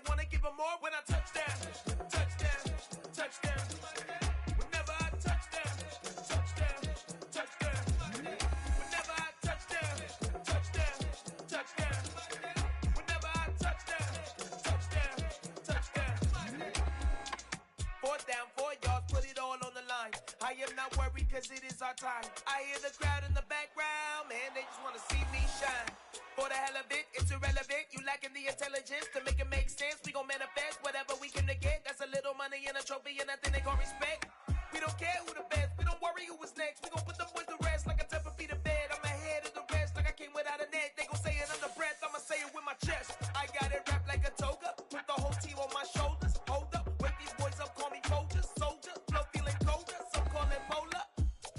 wanna give them more when I touch down. Touchdown, touchdown. Whenever I touch down, touchdown, touchdown. Whenever I touch down, touchdown, touchdown. Whenever I touch down, touchdown, touchdown. 4th down, 4 yards, put it all on the line. I am not worried cause it is our time. I hear the crowd in the background, man, they just wanna see me shine. For the hell of it, it's irrelevant. You lacking the intelligence to make it make sense. We gon' manifest whatever we came to get. That's a little money and a trophy and nothing they call respect. We don't care who the best, we don't worry who was next. We gon' put them boys to rest like a 10 feet of bed. I'm ahead of the rest like I came without a net. They gon' say it under breath, I'ma say it with my chest. I got it wrapped like a toga, put the whole team on my shoulders. Hold up, wake these boys up, call me Folger, soldier, flow feeling colder, some call it polar.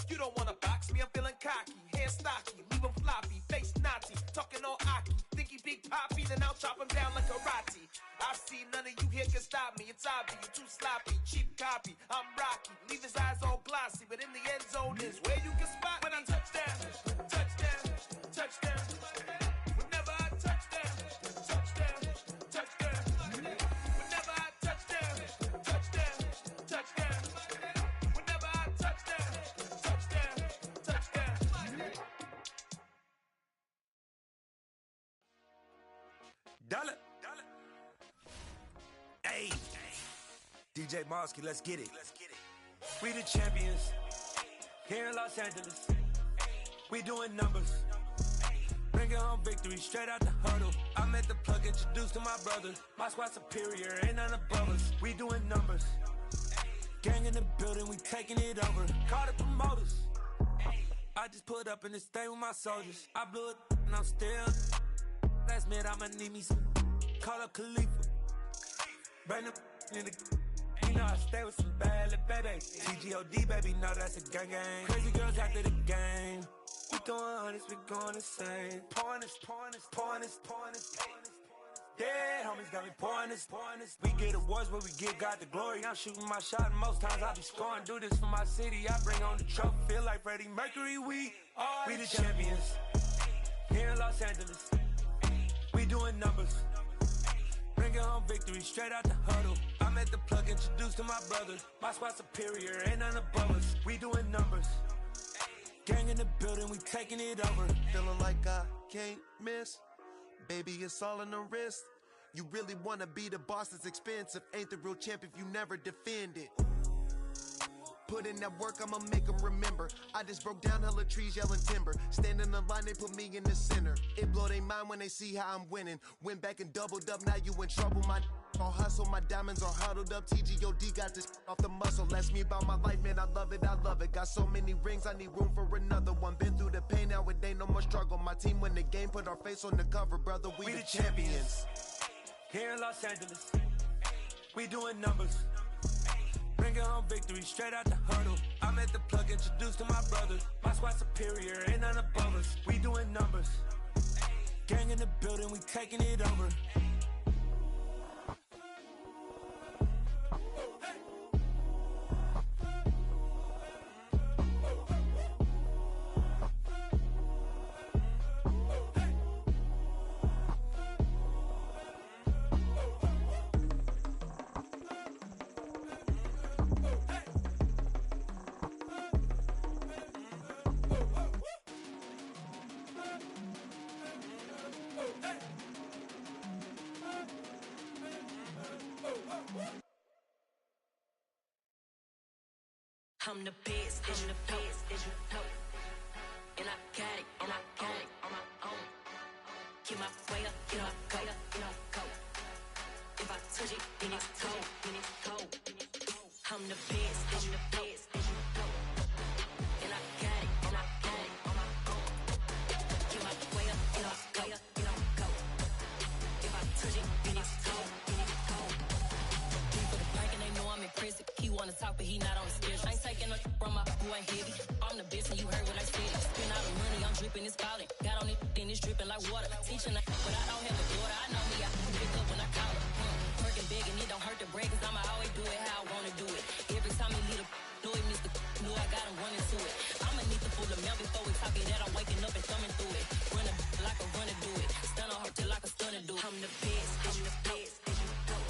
You don't wanna box me, I'm feeling cocky, hair stocky, leave him floppy, face naughty, talking all aki. Think he big poppy, then I'll chop him down like karate. I see none of you here can stop me, it's obvious, you too sloppy, cheap copy. I'm Rocky, leave his eyes all glossy, but in the end zone is where you can spot when I touch down, touchdown, touchdown. Whenever I touch down, touchdown, touchdown. Whenever I touch down, touchdown, touchdown. Whenever I touch down, touchdown, touchdown. Dollar. Hey. DJ Mosky, let's get it. We the champions. Here in Los Angeles. We doing numbers. Bringing home victory straight out the huddle. I met the plug, introduced to my brother. My squad superior, ain't none above us. We doing numbers. Gang in the building, we taking it over. Call the promoters. I just put up in this thing with my soldiers. I blew it and I'm still. Last minute I'ma need me some. Call up Khalifa. Bring them in the. You know I stay with some bad little baby. TGOD baby, know that's a gang gang. Crazy girls after the game. We throwing hundreds, we going insane. Pouring this. Dead homies got me pouring this. We get awards where we give God the glory. I'm shooting my shot and most times I be scoring. Do this for my city, I bring on the trophy. Feel like Freddie Mercury, we the champions. Here in Los Angeles. We doing numbers. Bringing home victory straight out the huddle. I met the plug, introduced to my brother. My squad superior, ain't none above us. We doing numbers. Gang in the building, we taking it over. Feeling like I can't miss. Baby, it's all in the wrist. You really wanna be the boss, it's expensive. Ain't the real champ if you never defend it. Put in that work, I'ma make them remember. I just broke down hella trees, yelling timber. Stand in the line, they put me in the center. It blow their mind when they see how I'm winning. Went back and doubled up, now you in trouble. My all hustle, my diamonds are huddled up. TGOD got this off the muscle. Ask me about my life, man, I love it. Got so many rings, I need room for another one. Been through the pain, now it ain't no more struggle. My team win the game, put our face on the cover, brother. We the champions. Here in Los Angeles. We doing numbers. Bringing home victory straight out the huddle. I met the plug, introduced to my brother. My squad superior, ain't none above us. We doing numbers. Gang in the building, we taking it over. I'm the best, and you know. And I got it, on my own. Get my way up, get my go. If I touch it, then it's cold. I'm the best, and you know. And I got it, on my own. Get my way up, get my go. If I touch it, then it's cold. People the bank and they know I'm impressive. He wanna talk, but he not on the schedule. I ain't taking no from my boy heavy. I'm the best and you heard what I said. Spend all the money, I'm dripping, it's falling. Got on it, then it's dripping like water. Teaching but I don't have a daughter. I know me, I can pick up when I call her. Working big and it don't hurt to break, cause I'ma always do it how I wanna do it. Every time he leave know it, Mr. Know I got him running to it. I'ma need to pull the mail before we talk it that I'm waking up and thumbing through it. Running like a runner do it. Stun on her till like a stunner do it. I'm the best, and you know.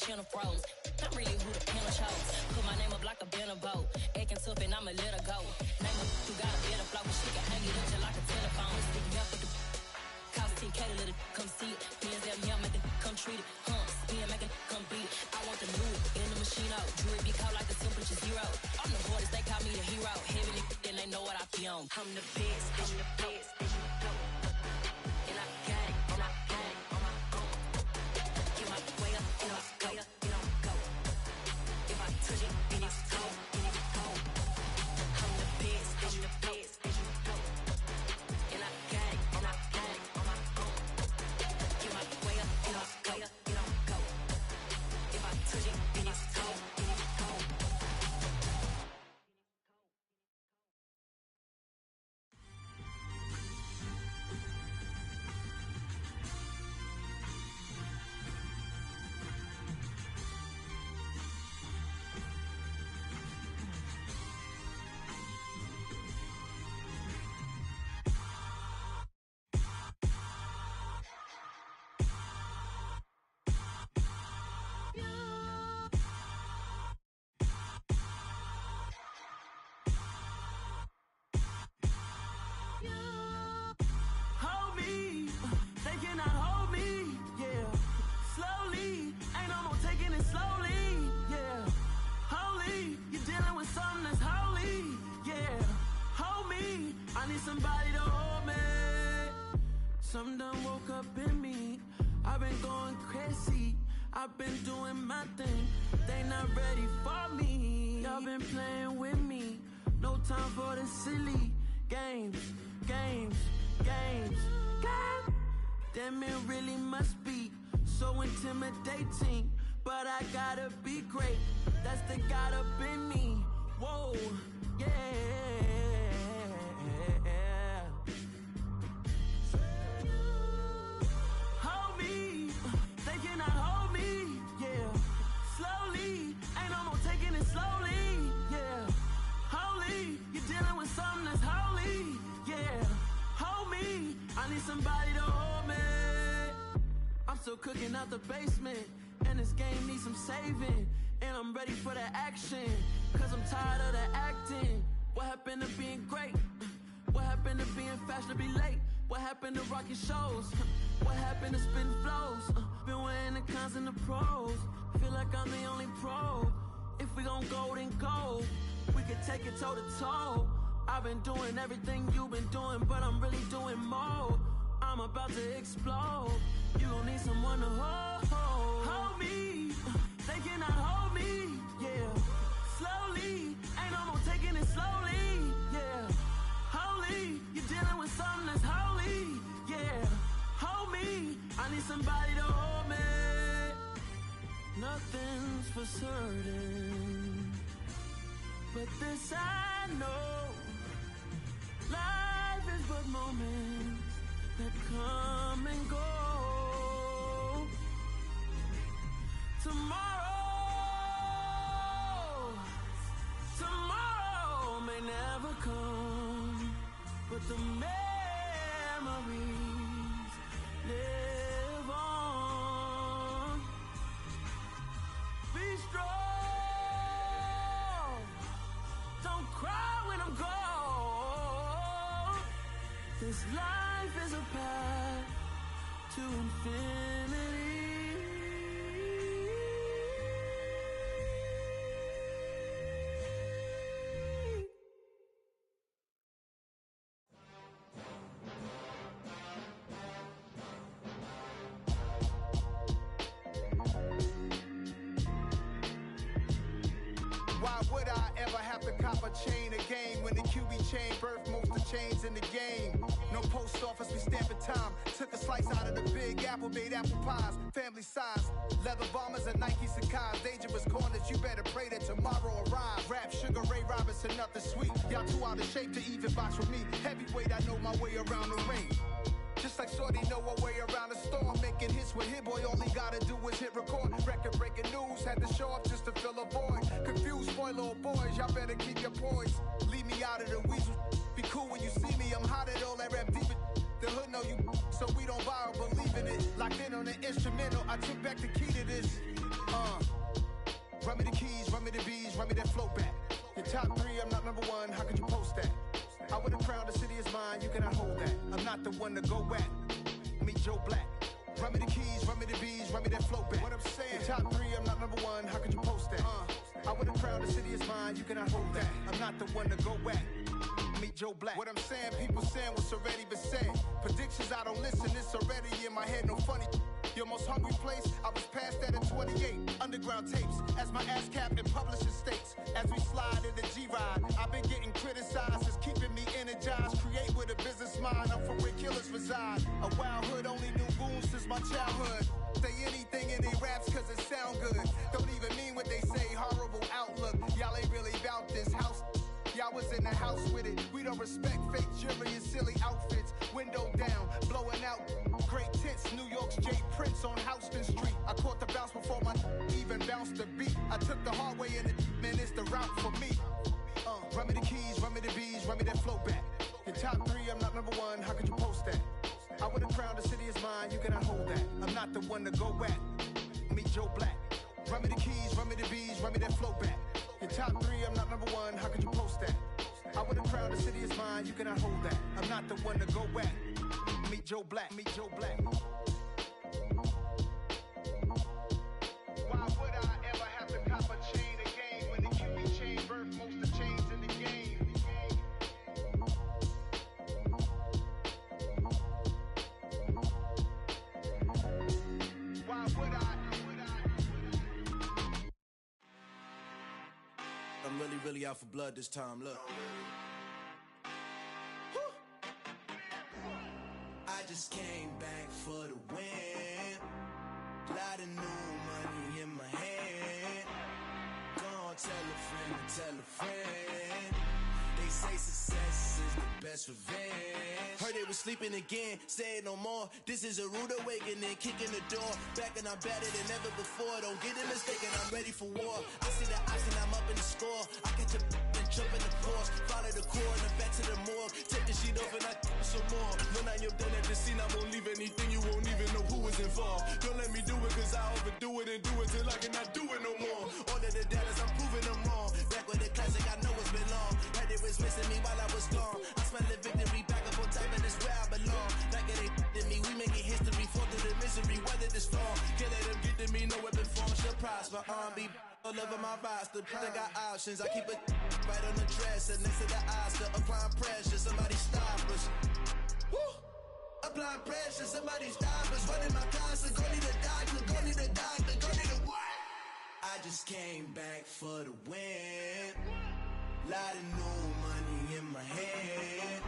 channel froze. I'm really who the panel chose. Put my name up like a banner boat. Acting tough and I'ma let her go. Name her, you got a better flow. She can hang it up just like a telephone. Stick me up with the cost 10K to let it come see it. Hands down, yeah, make it come treat it. Spin, make it come beat it. I want the new in the machine out. Jewelry be cold like the temperature 0. I'm the boys, they call me the hero. Heavy then they know what I be on. I'm the best, I'm the best, I'm the dope. And I got it, and I got it on my own. Get my way up, and I go, and I go. If I touch it, then it's cold, then it's cold. I'm the best, I'm the best, I'm the dope. And I got it, and I got it on my own. Get my way up, and I go, and I go. If I touch it, then it's cold, then it's cold. Hold me, they cannot hold me, yeah. Slowly, ain't no more taking it slowly, yeah. Holy, you're dealing with something that's holy, yeah. Hold me, I need somebody to hold me. Something done woke up in me. I've been going crazy, I've been doing my thing. They not ready for me. Y'all been playing with me. No time for the silly games, games, games, games. Damn, it really must be so intimidating. But I gotta be great. That's the God up in me. Whoa, yeah. Hold me, they cannot hold me, yeah. Slowly, ain't no more taking it slowly, yeah. Holy, you're dealing with something that's holy, yeah. Hold me, I need somebody to hold me. I'm still cooking out the basement, and this game needs some saving. And I'm ready for the action, cause I'm tired of the acting. What happened to being great? What happened to being fashionably late? What happened to rocking shows? What happened to spitting flows? Been wearing the cons and the pros. Feel like I'm the only pro. If we gon' go, then go. We could take it toe to toe. I've been doing everything you've been doing, but I'm really doing more. I'm about to explode. You gon' need someone to hold. Hold me, they cannot hold me, yeah. Slowly, ain't no more taking it slowly, yeah. Holy, you're dealing with something that's holy, yeah. Hold me, I need somebody to hold me. Nothing's for certain, but this I know. Life is but moments that come and go. Tomorrow may never come, but the memories live on. Be strong, don't cry when I'm gone. This life is a path to infinity. Why would I ever have to cop a chain again when the QB chain birthed most of chains in the game? No post office, we stamping time. Took a slice out of the big apple, made apple pies, family size. Leather bombers and Nike Sakai's. Dangerous corners, you better pray that tomorrow arrives. Rap, Sugar Ray Robinson, nothing sweet. Y'all too out of shape to even box with me. Heavyweight, I know my way around the ring. Just like Shorty know her way around the storm. Making hits with Hit Boy, all he gotta do is hit record. Record breaking news, had to show up just to fill a void. Confused, spoil old boys, y'all better keep your poise. Leave me out of the weasel. Be cool when you see me, I'm hot at all that rap deep. The hood know you, so we don't borrow, believe in it. Locked in on the instrumental, I took back the key to this. Run me the keys, run me the bees, run me that flow back. Your top 3, I'm not number 1, how could you post that? I would have crowned the city is mine, you cannot hold that. I'm not the one to go back. Meet Joe Black. Run me the keys, run me the bees, run me that flow back. What I'm saying, your top 3, I'm not number 1, how could you post that? I would have crowned the city is mine, you cannot hold that. I'm not the one to go back. Meet Joe Black. What I'm saying, people saying what's already been said. Predictions, I don't listen, it's already in my head, no funny. Your most hungry place, I was past that at 28. Underground tapes, as my ass cap in publishing states. As we slide in the G-Ride, I've been getting criticized, it's keeping me energized. Create with a business mind, I'm from where killers reside. A wild hood, only knew goons since my childhood. Say anything in they raps cause it sound good. Don't even mean what they say, horrible outlook. Y'all ain't really about this house. Y'all was in the house with it. We don't respect fake jewelry and silly outfits. Window down, blowing out great tits. New York's J. Prince on Houston Street. I caught the bounce before my even bounced the beat. I took the hard way in it, man, it's the route for me. Run me the keys, run me the bees, run me that flow back. Your top 3, I'm not number 1, how could you post that? I would have crowned the city is mine, you cannot hold that. I'm not the one to go back. Meet Joe Black. Run me the keys, run me the bees, run me that flow back. Your top 3, I'm not number 1, how could you post that? I would have crowned the city is mine, you cannot hold that. I'm not the one to go back. Meet Joe Black, meet Joe Black. Why would I ever have to cop a chain again when the QB chain birthed most of the chains in the game? Why would I? I'm really out for blood this time, look. I just came back for the win. Lot of new money in my hand. Gonna tell a friend to tell a friend. They say success is the best revenge. Heard they was sleeping again, say it no more. This is a rude awakening, kicking the door. Back and I'm better than ever before. Don't get it mistaken, I'm ready for war. I see the option, I'm up in the score. I catch a and jump in the course. Follow the core and then back to the morgue. Take the sheet off and I some more. When I am done at the scene, I won't leave anything. You won't even know who was involved. Don't let me do it cause I overdo it and do it till I cannot do it no more. All of the doubters, I'm proving them wrong. Back with the classic, I know it's been long. Had it was missing me while I was gone. I smell the victory back up on top and it's where I belong. Like it ain't to me, we making history. Fall through the misery, weather the storm. Can't let them get to me, no weapon form shall prosper. Be all over my roster, I got options. I keep it right on the dresser, next to the Oscar. Applying pressure, somebody stop us. Woo! Applying pressure, somebody stop us. Running my closet, go need a doctor, go need a doctor, go need a what? I just came back for the win. Lot of new money in my hand.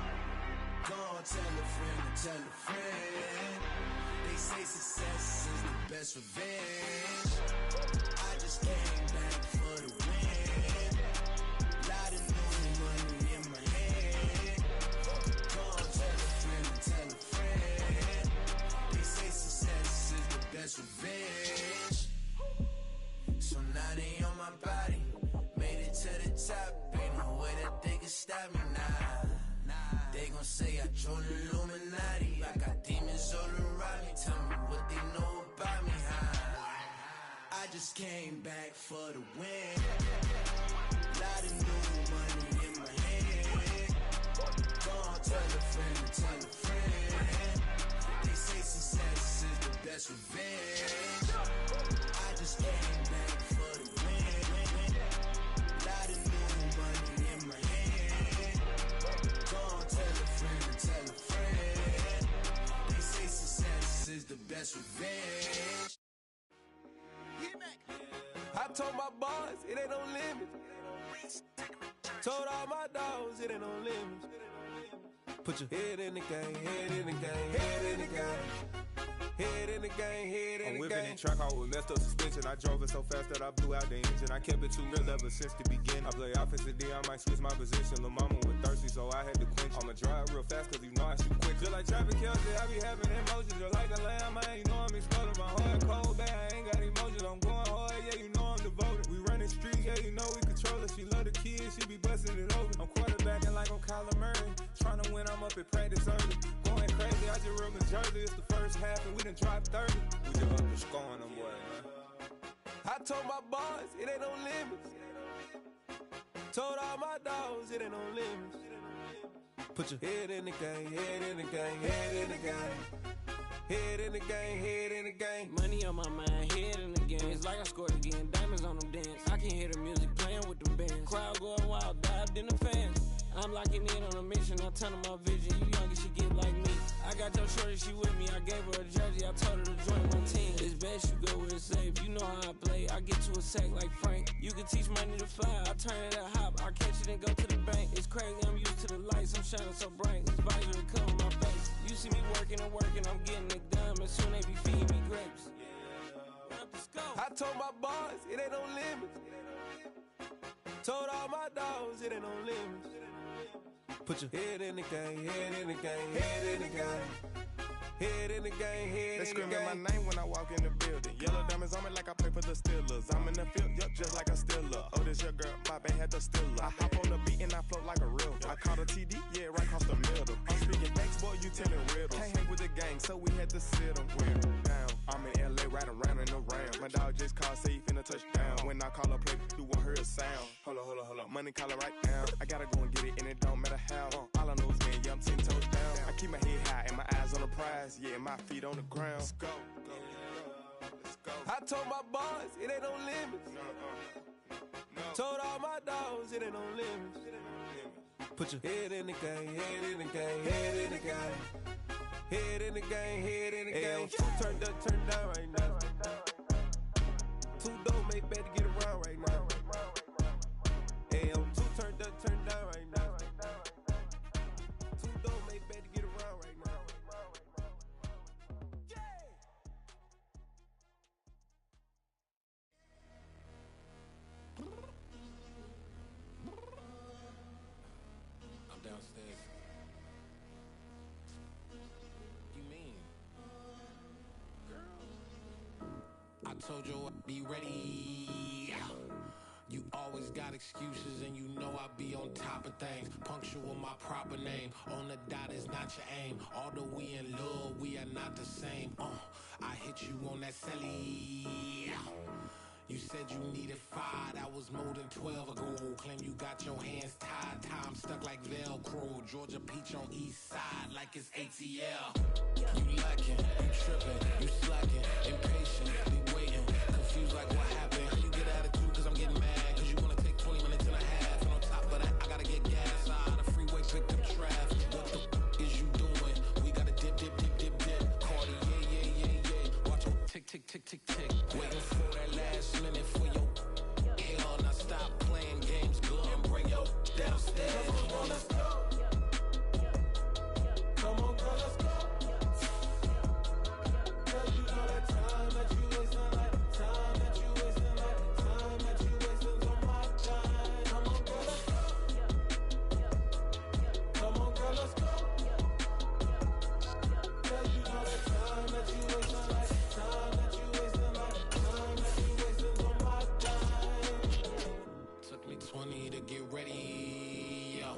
Gonna tell a friend to tell a friend. They say success is the best revenge. I just came back for the win. Lot of new money in my hand. Gonna tell a friend to tell a friend. They say success is the best revenge. So now they on my body. Made it to the top. Ain't no way that they can stop me now. They gon' say I joined the Illuminati. I got demons all around me. Tell me what they know about me, huh? I just came back for the win. Lot of new money in my hand. Gonna tell a friend to tell a friend. They say success is the best revenge. I just came back for the win. Lot of new money in my hand. Gonna tell a friend to tell a friend. They say success is the best revenge. I told my boys, it ain't no limits. Told all my dogs, it ain't no limits. Put your head in the game, head in the game, head in the game. Head in the game, head in the game. I'm whipping the track out with messed up suspension. I drove it so fast that I blew out the engine. I kept it too real ever since the beginning. I play offensive D, I might switch my position. Lil' mama was thirsty, so I had to quench. I'ma drive real fast cause you know I shoot quick. Just like traffic Kelsey, I be having emotions. Just like a lamb, man, you know I'm exploding. My heart cold, bad, I ain't got emotions. I'm going hard, yeah, you know I'm devoted. We running streets, yeah, you know we control it. She love the kids, she be busting it over. I'm quarterbacking like I'm Kyler Murray. Trying to win, I'm up at practice early. Going crazy, I just rub my jersey. It's the first half and we done dropped 30. We just up to scoring them, boy, man. I told my boys, it ain't no limits. Told all my dogs, it ain't no limits. Put your head in the game, head in the game, head in the game. Head in the game, head in the game. Money on my mind, head in the game. It's like I scored again, diamonds on them dance. I can hear the music playing with them bands. Crowd going wild, dived in the fans. I'm locking in on a mission, I tunnel my vision. You young and she get like me. I got your shorty, she with me. I gave her a jersey, I told her to join my team. It's best you go where it's safe. You know how I play. I get to a sack like Frank. You can teach money to fly. I turn it up hop. I catch it and go to the bank. It's crazy, I'm used to the lights. I'm shining so bright. This visor to cover my face. You see me working and working. I'm getting it done. And soon they be feeding me grapes. I told my boys, it ain't no limits. Told all my dogs, it ain't no limits. Put your head in the game, head in the game, head in the game. Head in the game, head They in the game. screaming my name when I walk in the building. Yellow diamonds on me like I play for the Steelers. I'm in the field, yup, just like a Steeler. Oh, this your girl, my band had the Steeler. I hop on the beat and I float like a real. I caught a TD, yeah, right across the middle. I'm speaking thanks, boy, you telling riddles. Can't hang with the gang, so we had to sit them down. I'm in LA, riding around and around. My dog just called, say he finna touch down. When I call a play, you won't hear a sound. Hold up, money calling right now. I gotta go and get it, and it don't matter how. All I know is, man, yeah, I'm 10 toes down. I keep my head high and my eyes on the prize. Yeah, my feet on the ground. Let's go. Let's go. I told my boys, it ain't no limits. No. Told all my dogs, it ain't no limits. Put your head in the game, head in the game, head in the game. Head in the game, head in the game. Turn down right now. Two dope make better get around right now. Hey, I'm two turned down right now. Two dope make better get around right now. I'm downstairs. You mean? Girl, I told you I'd be ready. You always got excuses and you know I be on top of things. Punctual my proper name. On the dot is not your aim. Although we in love, we are not the same. I hit you on that celly. You said you needed 5, that was more than 12 ago. Claim you got your hands tied, time stuck like Velcro. Georgia Peach on east side like it's ATL. You lacking, you tripping, you slacking, impatient, be waiting, confused like what happened. How you get attitude cause I'm getting mad, cause you wanna take 20 minutes and a half. And on top of that, I gotta get gas out of the freeway, pick up traffic. What the f is you doing? We gotta dip. Cardi, yeah. Watch your tick. Waiting for that last minute for your hell. Now stop playing games, girl, and bring your downstairs. Come on, let's go. Come on, girl, let's go. Girl, you know that time that you wasting, like time that you wasting, like time that you wasting on my time. Come on, girl, let's go. Come on, girl, let's go. Girl, you know that time that you wasting, like time that you wasting, like time that you wasting on my time. Took me 20 to get ready, yo.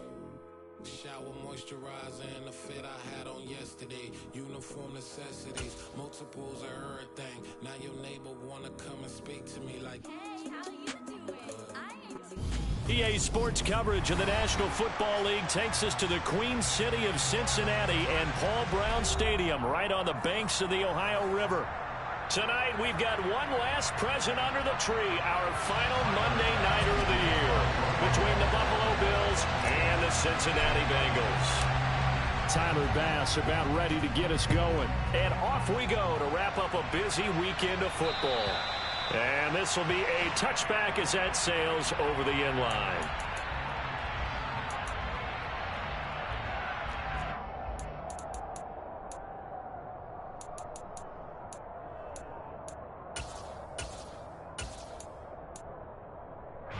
Shower moisturizer and the fit I had on yesterday. Uniform necessities, multiples of everything. Now your neighbor wanna come and speak to me like, hey, how you doing? EA Sports coverage of the National Football League takes us to the Queen City of Cincinnati and Paul Brown Stadium right on the banks of the Ohio River. Tonight we've got one last present under the tree, our final Monday nighter of the year between the Buffalo Bills and the Cincinnati Bengals. Tyler Bass about ready to get us going. And off we go to wrap up a busy weekend of football. And this will be a touchback as that sails over the end line.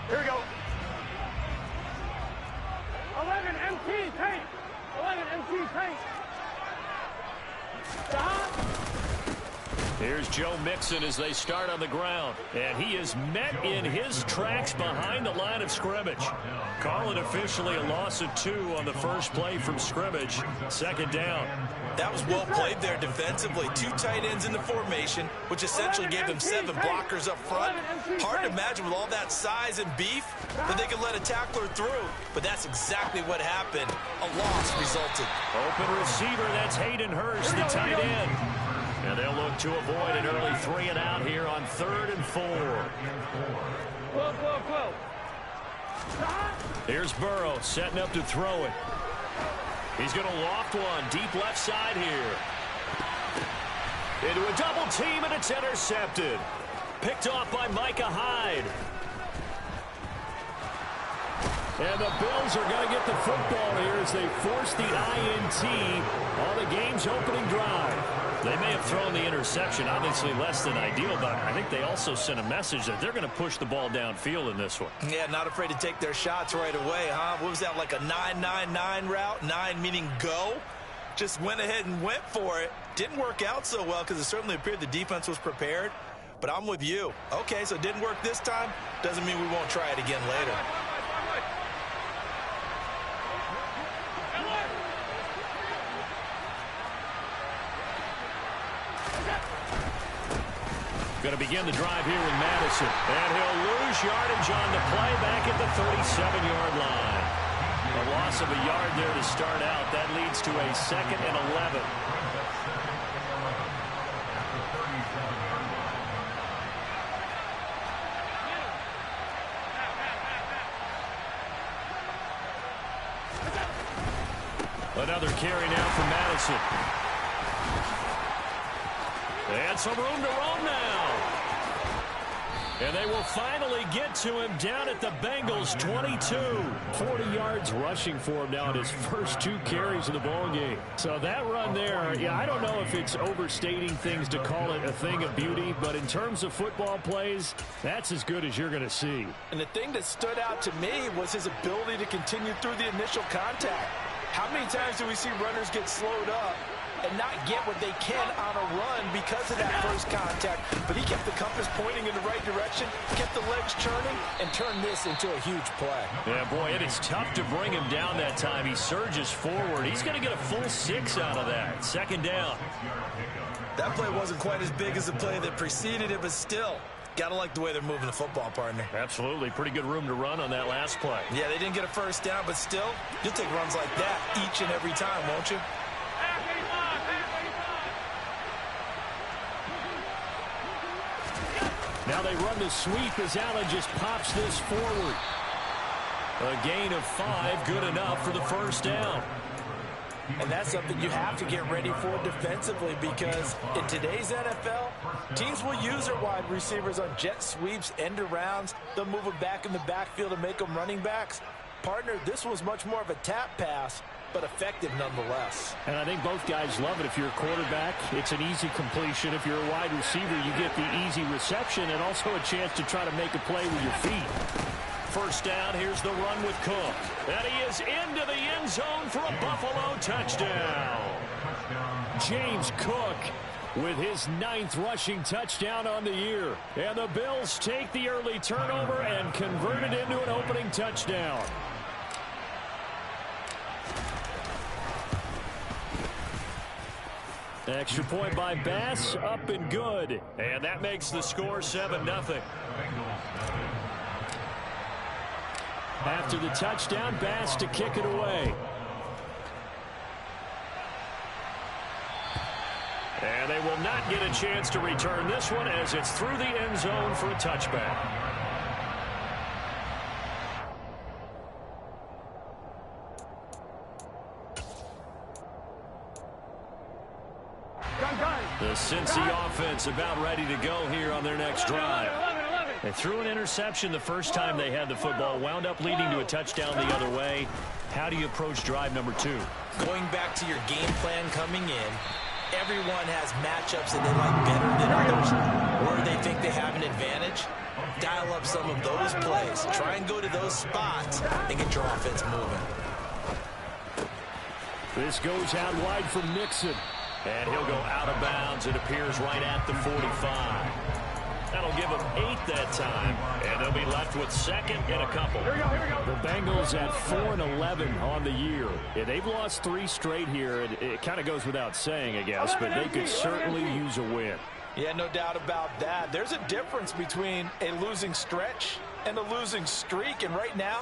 Here we go. 11 MT tank. 11 MT tank. Here's Joe Mixon as they start on the ground. And he is met in his tracks behind the line of scrimmage. Call it officially a loss of 2 on the first play from scrimmage. Second down. That was well played there defensively. 2 tight ends in the formation, which essentially gave them 7 blockers up front. Hard to imagine with all that size and beef that they could let a tackler through. But that's exactly what happened. A loss resulted. Open receiver, that's Hayden Hurst, the tight end. And they'll look to avoid an early 3 and out here on 3rd and 4. Here's Burrow setting up to throw it. He's going to loft one deep left side here. Into a double team, and it's intercepted. Picked off by Micah Hyde. And the Bills are going to get the football here as they force the INT on the game's opening drive. They may have thrown the interception, obviously less than ideal, but I think they also sent a message that they're going to push the ball downfield in this one. Yeah, not afraid to take their shots right away, huh? What was that, like a 9-9-9 route? 9 meaning go? Just went ahead and went for it. Didn't work out so well because it certainly appeared the defense was prepared. But I'm with you. Okay, so it didn't work this time. Doesn't mean we won't try it again later. Going to begin the drive here with Madison. And he'll lose yardage on the play back at the 37-yard line. A loss of a yard there to start out. That leads to a 2nd and 11. Another carry now for Madison. And some room to roam now. And they will finally get to him down at the Bengals 22. 40 yards rushing for him now in his first 2 carries of the ballgame. So that run there, yeah, I don't know if it's overstating things to call it a thing of beauty, but in terms of football plays, that's as good as you're going to see. And the thing that stood out to me was his ability to continue through the initial contact. How many times do we see runners get slowed up and not get what they can on a run because of that first contact? But he kept the compass pointing in the right direction, kept the legs churning, and turned this into a huge play. Yeah, boy, it is tough to bring him down that time. He surges forward. He's going to get a full 6 out of that. 2nd down. That play wasn't quite as big as the play that preceded it, but still, gotta like the way they're moving the football, partner. Absolutely. Pretty good room to run on that last play. Yeah, they didn't get a first down, but still, you'll take runs like that each and every time, won't you? Now they run the sweep as Allen just pops this forward. A gain of 5, good enough for the first down. And that's something you have to get ready for defensively, because in today's NFL, teams will use their wide receivers on jet sweeps, end arounds. They'll move them back in the backfield and make them running backs. Partner, this was much more of a tap pass, but effective nonetheless. And I think both guys love it. If you're a quarterback, it's an easy completion. If you're a wide receiver, you get the easy reception and also a chance to try to make a play with your feet. First down, here's the run with Cook. And he is into the end zone for a Buffalo touchdown. James Cook with his 9th rushing touchdown on the year. And the Bills take the early turnover and convert it into an opening touchdown. Extra point by Bass, up and good. And that makes the score 7-0. After the touchdown, Bass to kick it away. And they will not get a chance to return this one as it's through the end zone for a touchback. The Cincy offense about ready to go here on their next drive. They threw an interception the first time they had the football, wound up leading to a touchdown the other way. How do you approach drive number 2? Going back to your game plan coming in, everyone has matchups that they like better than others, or they think they have an advantage. Dial up some of those plays. Try and go to those spots and get your offense moving. This goes out wide from Nixon. And he'll go out of bounds. It appears right at the 45. That'll give them 8 that time. And they'll be left with second and a couple. Here we go. The Bengals at 4-11 on the year. Yeah, they've lost 3 straight here. It kind of goes without saying, I guess, but they could certainly use a win. Yeah, no doubt about that. There's a difference between a losing stretch and a losing streak. And right now,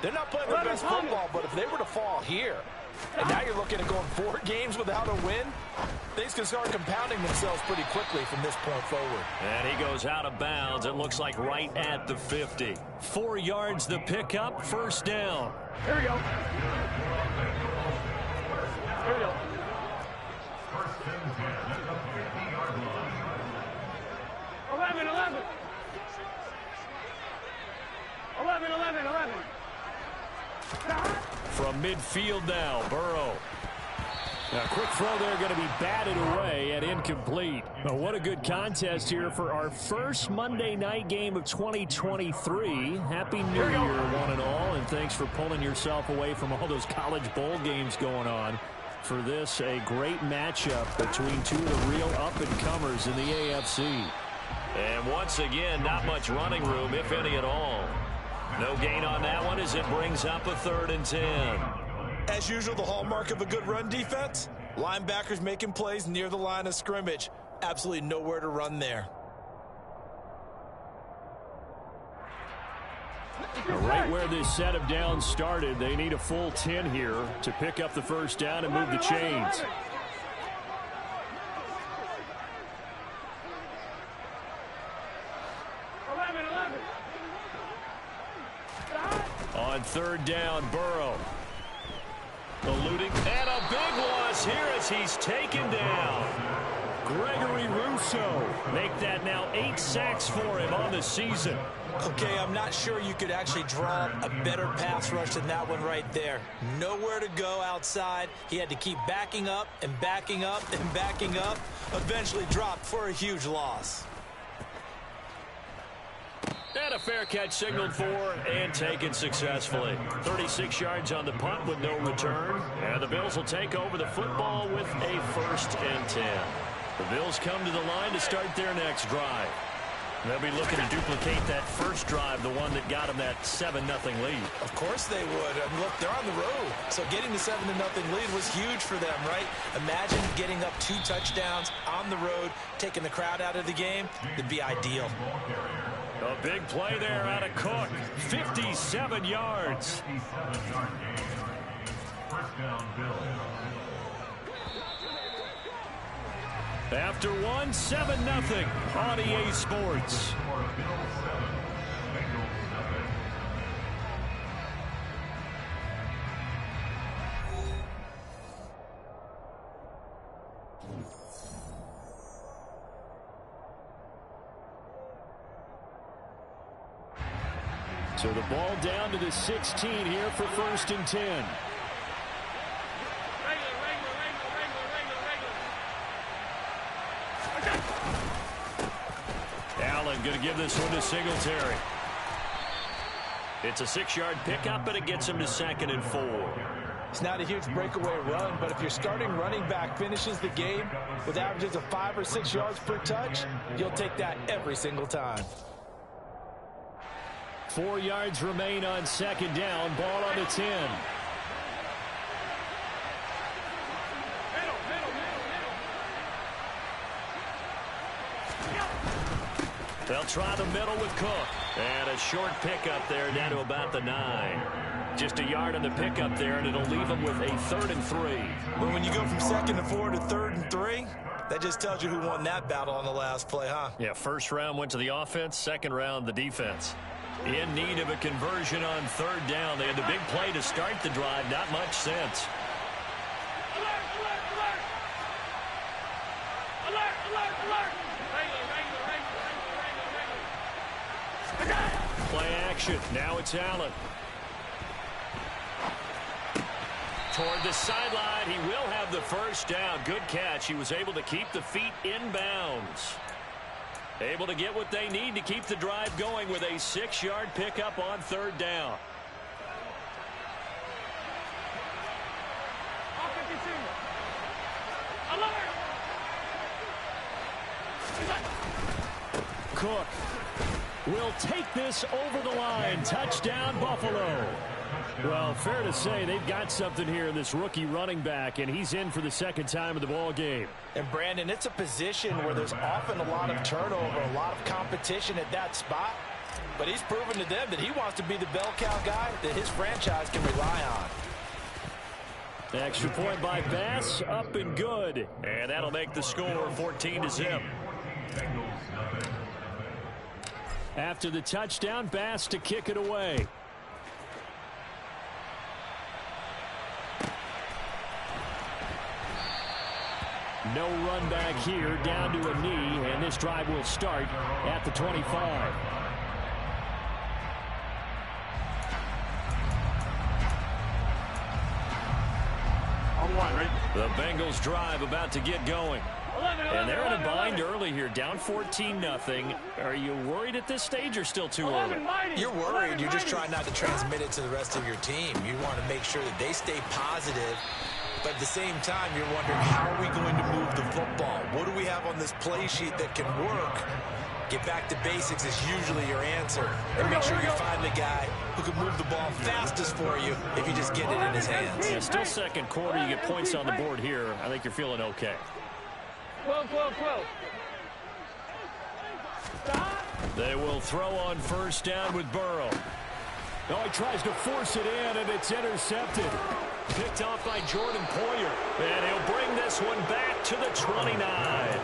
they're not playing their best football. But if they were to fall here, and now you're looking at going 4 games without a win, things can start compounding themselves pretty quickly from this point forward. And he goes out of bounds. It looks like right at the 50. 4 yards the pickup, first down. Here we go. Here we go. 11. 11. From midfield now, Burrow. Now, quick throw there, going to be batted away and incomplete. Well, what a good contest here for our first Monday night game of 2023. Happy New Year, one and all, and thanks for pulling yourself away from all those college bowl games going on. For this, a great matchup between 2 of the real up-and-comers in the AFC. And once again, not much running room, if any at all. No gain on that one as it brings up a 3rd and 10. As usual, the hallmark of a good run defense, linebackers making plays near the line of scrimmage. Absolutely nowhere to run there. Right where this set of downs started, they need a full 10 here to pick up the first down and move the chains. On 3rd down, Burrow. Eluding, and a big loss here as he's taken down. Gregory Rousseau make that now 8 sacks for him on the season. Okay, I'm not sure you could actually draw a better pass rush than that one right there. Nowhere to go outside. He had to keep backing up and backing up and backing up. Eventually dropped for a huge loss. And a fair catch signaled for and taken successfully. 36 yards on the punt with no return. And the Bills will take over the football with a 1st and 10. The Bills come to the line to start their next drive. They'll be looking to duplicate that first drive, the one that got them that 7-0 lead. Of course they would. I mean, look, they're on the road. So getting the 7-0 lead was huge for them, right? Imagine getting up 2 touchdowns on the road, taking the crowd out of the game. It'd be ideal. A big play there out of Cook. 57 yards. After 1, 7-0 on EA Sports. So the ball down to the 16 here for 1st and 10. Allen going to give this one to Singletary. It's a 6-yard pickup, but it gets him to 2nd and 4. It's not a huge breakaway run, but if your starting running back finishes the game with averages of 5 or 6 yards per touch, you'll take that every single time. 4 yards remain on 2nd down. Ball on the 10. They'll try the middle with Cook. And a short pickup there down to about the 9. Just a yard on the pickup there, and it'll leave them with a 3rd and 3. Well, when you go from 2nd and 4 to 3rd and 3, that just tells you who won that battle on the last play, huh? Yeah, first round went to the offense, second round the defense. In need of a conversion on 3rd down. They had the big play to start the drive. Not much sense. Play action. Now it's Allen. Toward the sideline. He will have the first down. Good catch. He was able to keep the feet in bounds. Able to get what they need to keep the drive going with a 6-yard pickup on 3rd down. Cook will take this over the line. Touchdown, Buffalo. Well, fair to say they've got something here in this rookie running back, and he's in for the second time of the ball game. And, Brandon, it's a position where there's often a lot of turnover, a lot of competition at that spot. But he's proven to them that he wants to be the bell cow guy that his franchise can rely on. Extra point by Bass, up and good. And that'll make the score 14-0. After the touchdown, Bass to kick it away. No run back here, down to a knee, and this drive will start at the 25. The Bengals drive about to get going. And they're in a bind early here, down 14-0. Are you worried at this stage or still too early? You're worried. You're just trying not to transmit it to the rest of your team. You want to make sure that they stay positive. But at the same time, you're wondering, how are we going to move the football? What do we have on this play sheet that can work? Get back to basics is usually your answer. And make sure you find the guy who can move the ball fastest for you if you just get it in his hands. Yeah, still second quarter. You get points on the board here. I think you're feeling okay. 12. They will throw on first down with Burrow. Oh, he tries to force it in, and it's intercepted. Picked off by Jordan Poyer. And he'll bring this one back to the 29.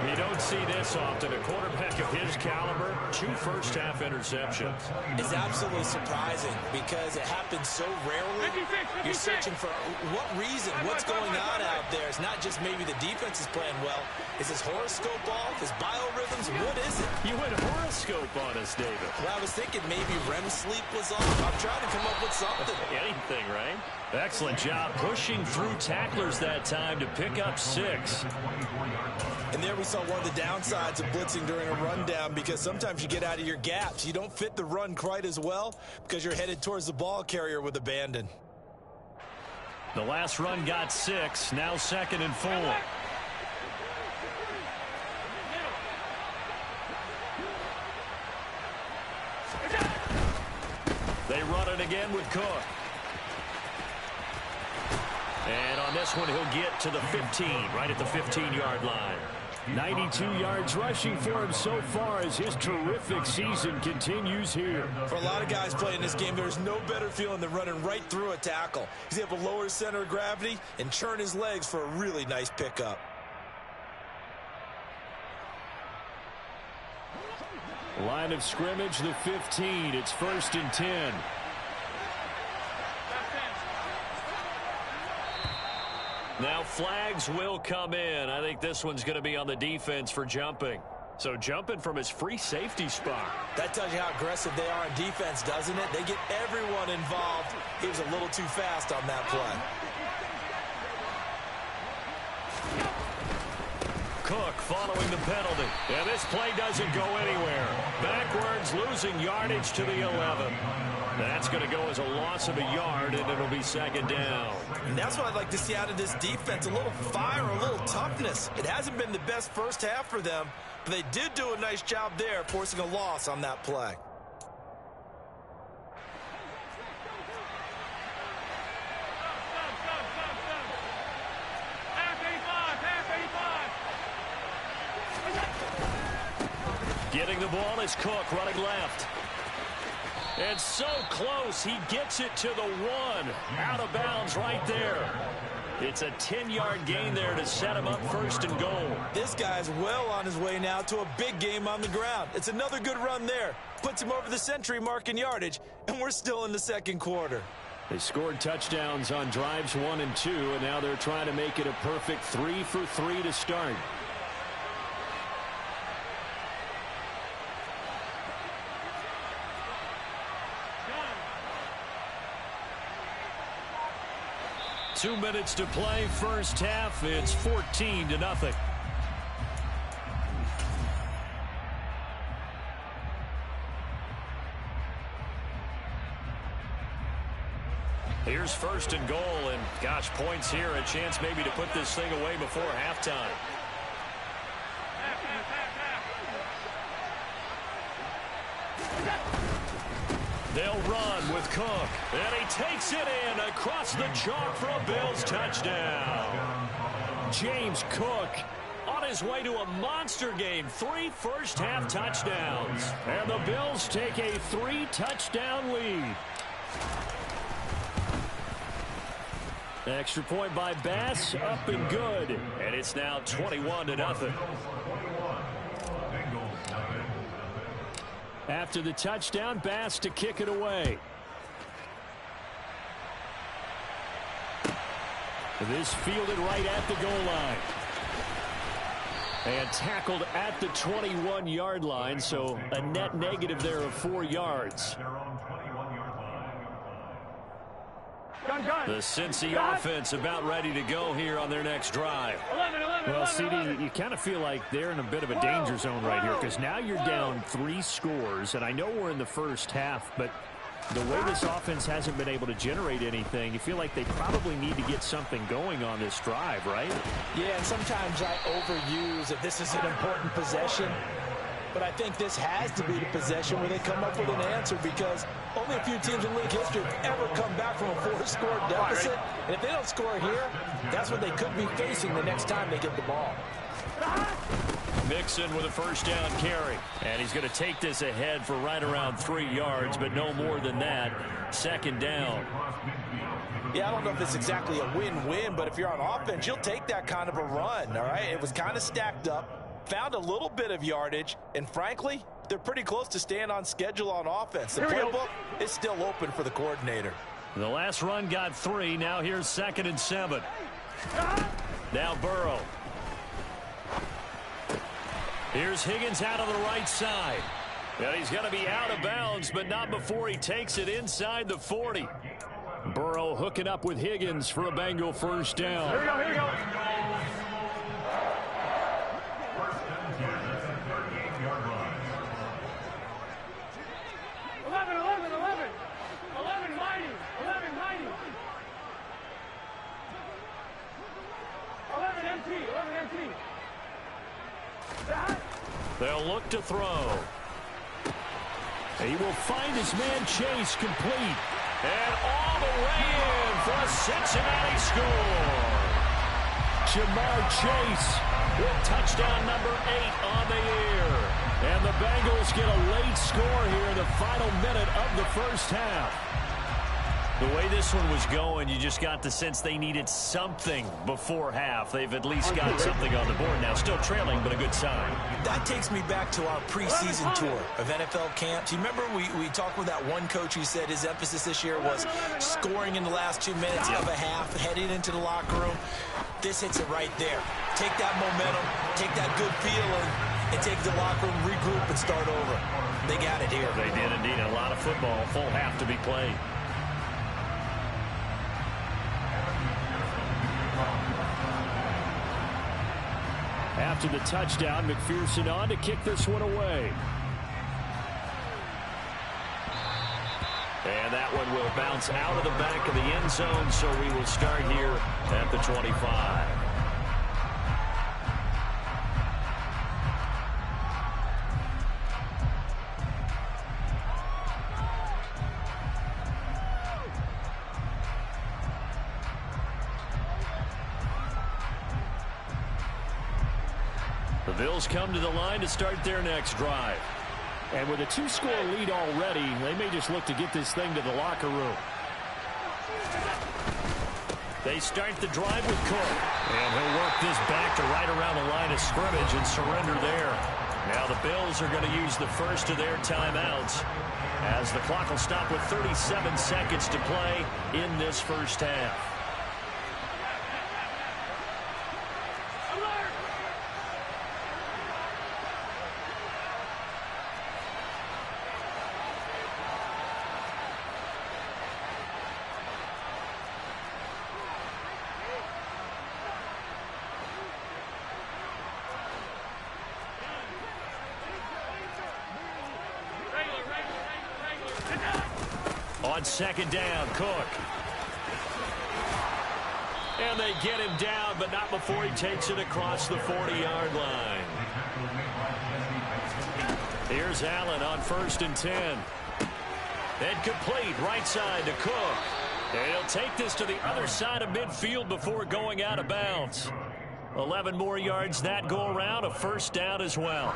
You don't see this often. A quarterback of his caliber, 2 first-half interceptions. It's absolutely surprising because it happens so rarely. You're searching for what reason, what's going on out there. It's not just maybe the defense is playing well. Is his horoscope off? His biorhythms? What is it? You went horoscope on us, David. Well, I was thinking maybe REM sleep was off. I'm trying to come up with something. Anything, right? Excellent job pushing through tacklers that time to pick up 6. And there we saw one of the downsides of blitzing during a rundown, because sometimes you get out of your gaps. You don't fit the run quite as well because you're headed towards the ball carrier with abandon. The last run got 6. Now 2nd and 4. They run it again with Cook. And on this one, he'll get to the 15, right at the 15-yard line. 92 yards rushing for him so far as his terrific season continues here. For a lot of guys playing this game, there's no better feeling than running right through a tackle. He's able to lower his center of gravity and churn his legs for a really nice pickup. Line of scrimmage, the 15. It's 1st and 10. Now flags will come in. I think this one's going to be on the defense for jumping. So jumping from his free safety spot. That tells you how aggressive they are on defense, doesn't it? They get everyone involved. He was a little too fast on that play. Cook following the penalty. And this play doesn't go anywhere. Backwards, losing yardage to the 11. That's going to go as a loss of a yard, and it'll be 2nd down. And that's what I'd like to see out of this defense, a little fire, a little toughness. It hasn't been the best first half for them, but they did do a nice job there, forcing a loss on that play. Getting the ball is Cook running left. And so close, he gets it to the 1. Out of bounds right there. It's a 10-yard gain there to set him up 1st and goal. This guy's well on his way now to a big game on the ground. It's another good run there. Puts him over the century mark in yardage, and we're still in the 2nd quarter. They scored touchdowns on drives 1 and 2, and now they're trying to make it a perfect 3 for 3 to start. Two minutes to play, first half. It's 14-0. Here's 1st and goal, and gosh, points here, a chance maybe to put this thing away before halftime. They'll run with Cook. And he takes it in across the chalk for a Bills touchdown. James Cook on his way to a monster game. 3 first-half touchdowns. And the Bills take a 3-touchdown lead. Extra point by Bass, up and good. And it's now 21-0. After the touchdown, Bass to kick it away. This fielded right at the goal line. And tackled at the 21-yard line, so a net negative there of 4 yards. The Cincy offense about ready to go here on their next drive. Well, CD, you kind of feel like they're in a bit of a danger zone right here because now you're down 3 scores, and I know we're in the first half, but the way this offense hasn't been able to generate anything, you feel like they probably need to get something going on this drive, right? Yeah, and sometimes I overuse that this is an important possession. But I think this has to be the possession where they come up with an answer because only a few teams in league history have ever come back from a 4-score deficit. And if they don't score here, that's what they could be facing the next time they get the ball. Mixon with a first down carry. And he's going to take this ahead for right around 3 yards, but no more than that. 2nd down. Yeah, I don't know if it's exactly a win-win, but if you're on offense, you'll take that kind of a run, all right? It was kind of stacked up. Found a little bit of yardage, and frankly, they're pretty close to staying on schedule on offense. The playbook is still open for the coordinator. The last run got 3. Now here's 2nd and 7. Now Burrow. Here's Higgins out of the right side. And he's going to be out of bounds, but not before he takes it inside the 40. Burrow hooking up with Higgins for a Bengal first down. Here we go, here we go. They'll look to throw. He will find his man Chase complete. And all the way in for a Cincinnati score. Jamar Chase with touchdown number 8 on the year. And the Bengals get a late score here in the final minute of the first half. The way this one was going, you just got the sense they needed something before half. They've at least got something on the board now. Still trailing, but a good sign. That takes me back to our preseason tour of NFL camps. You remember we talked with that one coach who said his emphasis this year was scoring in the last 2 minutes of a half, heading into the locker room. This hits it right there. Take that momentum, take that good feeling, and take the locker room, regroup, and start over. They got it here. They did indeed. A lot of football, full half to be played. After the touchdown, McPherson on to kick this one away. And that one will bounce out of the back of the end zone, so we will start here at the 25. The Bills come to the line to start their next drive. And with a 2-score lead already, they may just look to get this thing to the locker room. They start the drive with Cook. And he'll work this back to right around the line of scrimmage and surrender there. Now the Bills are going to use the first of their timeouts as the clock will stop with 37 seconds to play in this first half. On 2nd down, Cook. And they get him down, but not before he takes it across the 40-yard line. Here's Allen on 1st and 10. And complete right side to Cook. And he'll take this to the other side of midfield before going out of bounds. 11 more yards that go around, a first down as well.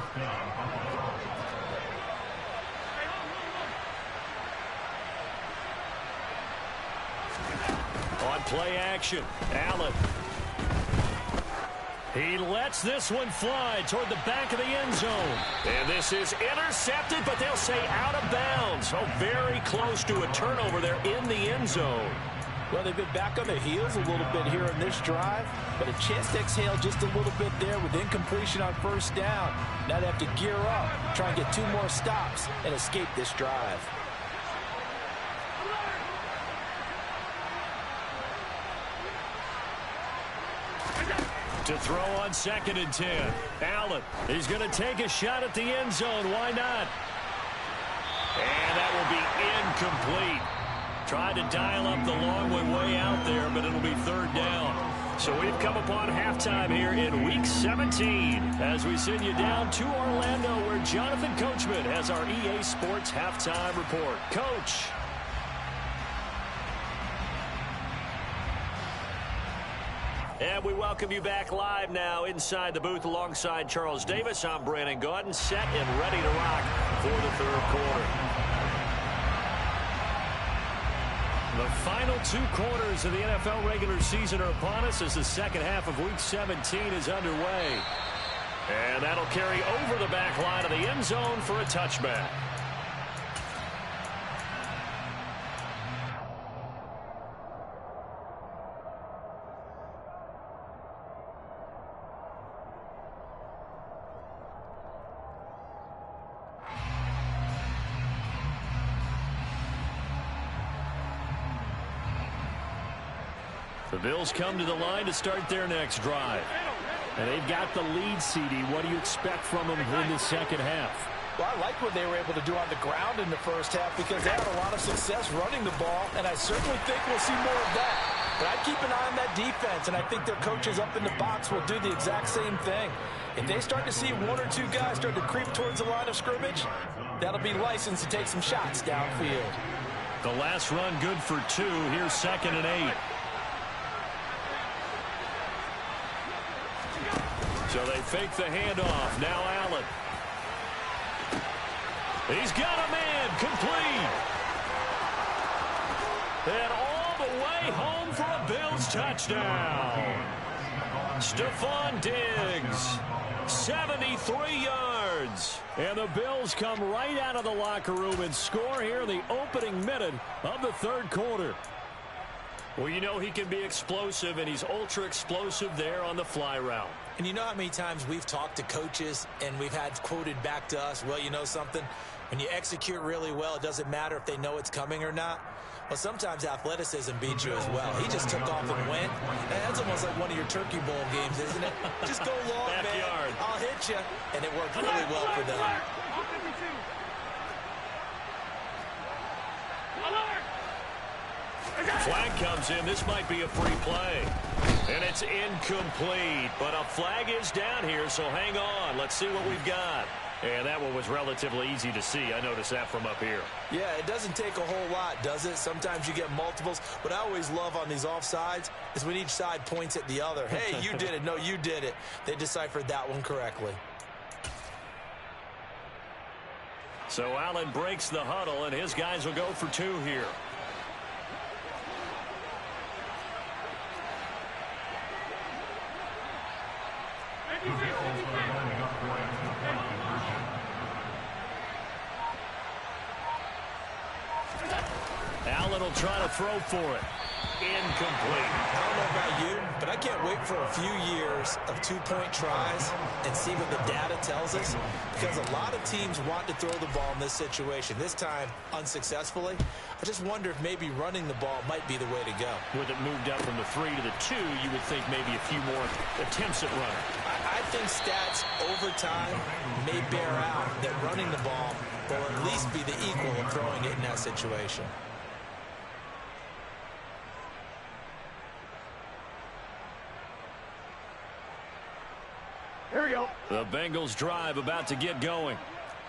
On play action, Allen. He lets this one fly toward the back of the end zone. And this is intercepted, but they'll say out of bounds. Oh, very close to a turnover there in the end zone. Well, they've been back on their heels a little bit here in this drive, but a chance to exhale just a little bit there with incompletion on first down. Now they have to gear up, try and get 2 more stops, and escape this drive. To throw on 2nd and 10. Allen, he's going to take a shot at the end zone. Why not? And that will be incomplete. Tried to dial up the long way out there, but it'll be 3rd down. So we've come upon halftime here in Week 17 as we send you down to Orlando where Jonathan Coachman has our EA Sports Halftime Report. Coach. And we welcome you back live now inside the booth alongside Charles Davis. I'm Brandon Gaudin, set and ready to rock for the 3rd quarter. The final 2 quarters of the NFL regular season are upon us as the second half of Week 17 is underway. And that'll carry over the back line of the end zone for a touchback. The Bills come to the line to start their next drive. And they've got the lead, CD. What do you expect from them in the second half? Well, I like what they were able to do on the ground in the first half because they had a lot of success running the ball, and I certainly think we'll see more of that. But I'd keep an eye on that defense, and I think their coaches up in the box will do the exact same thing. If they start to see 1 or 2 guys start to creep towards the line of scrimmage, that'll be licensed to take some shots downfield. The last run good for 2. Here's 2nd and 8. So they fake the handoff. Now Allen. He's got a man. Complete. And all the way home for a Bills touchdown. Stephon Diggs. 73 yards. And the Bills come right out of the locker room and score here in the opening minute of the 3rd quarter. Well, you know he can be explosive, and he's ultra explosive there on the fly route. And you know how many times we've talked to coaches and we've had quoted back to us, well, you know something? When you execute really well, it doesn't matter if they know it's coming or not. Well, sometimes athleticism beats you as well. He just took off and went. And that's almost like one of your Turkey Bowl games, isn't it? Just go long, Backyard. man. I'll hit you. And it worked really well for them. Flag comes in. This might be a free play. And it's incomplete. But a flag is down here, so hang on. Let's see what we've got. And that one was relatively easy to see. I noticed that from up here. Yeah, it doesn't take a whole lot, does it? Sometimes you get multiples. What I always love on these offsides is when each side points at the other. Hey, you did it. No, you did it. They deciphered that one correctly. So Allen breaks the huddle, and his guys will go for 2 here. Allen will try to throw for it. Incomplete. I don't know about you, but I can't wait for a few years of 2-point tries and see what the data tells us, because a lot of teams want to throw the ball in this situation. This time, unsuccessfully. I just wonder if maybe running the ball might be the way to go. With it moved up from the 3 to the 2, you would think maybe a few more attempts at running. I think stats over time may bear out that running the ball will at least be the equal of throwing it in that situation. Here we go. The Bengals drive about to get going.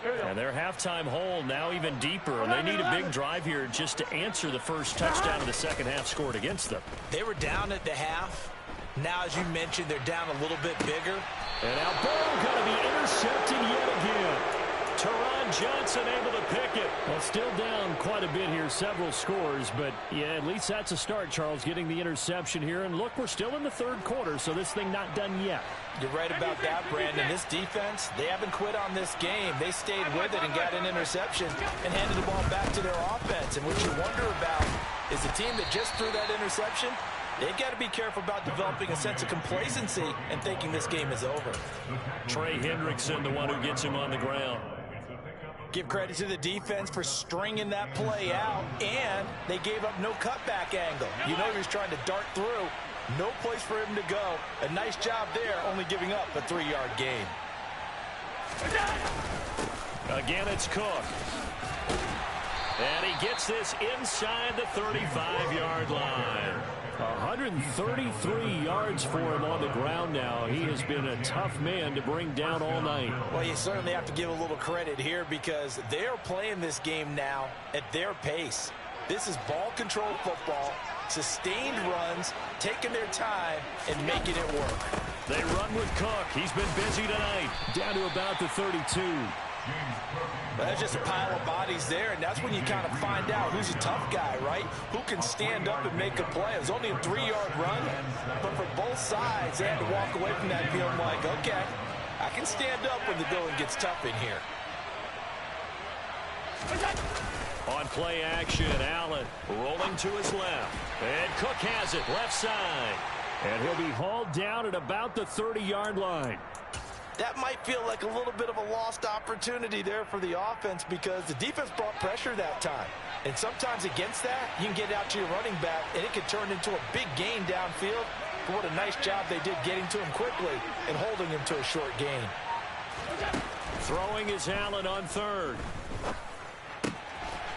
And their halftime hole now even deeper, and they need a big drive here just to answer the first touchdown of the second half scored against them. They were down at the half. Now, as you mentioned, they're down a little bit bigger. And now Burrow going to be intercepted yet again. Teron Johnson able to pick it. Well, still down quite a bit here, several scores, but yeah, at least that's a start, Charles, getting the interception here. And look, we're still in the third quarter, so this thing not done yet. You're right about that, Brandon. This defense, they haven't quit on this game. They stayed with it and got an interception and handed the ball back to their offense. And what you wonder about is the team that just threw that interception, they've got to be careful about developing a sense of complacency and thinking this game is over. Trey Hendrickson, the one who gets him on the ground. Give credit to the defense for stringing that play out, and they gave up no cutback angle. You know he was trying to dart through. No place for him to go. A nice job there, only giving up a 3-yard gain. Again, it's Cook. And he gets this inside the 35-yard line. 133 yards for him on the ground now. He has been a tough man to bring down all night. Well, you certainly have to give a little credit here because they're playing this game now at their pace. This is ball control football, sustained runs, taking their time, and making it work. They run with Cook. He's been busy tonight. Down to about the 32. Well, there's just a pile of bodies there, and that's when you kind of find out who's a tough guy, right? Who can stand up and make a play. It was only a 3-yard run, but for both sides, they had to walk away from that feeling like, okay, I can stand up when the going gets tough in here. On play action, Allen rolling to his left. And Cook has it, left side. And he'll be hauled down at about the 30-yard line. That might feel like a little bit of a lost opportunity there for the offense because the defense brought pressure that time. And sometimes against that, you can get out to your running back, and it can turn into a big gain downfield. But what a nice job they did getting to him quickly and holding him to a short gain. Throwing is Allen on third.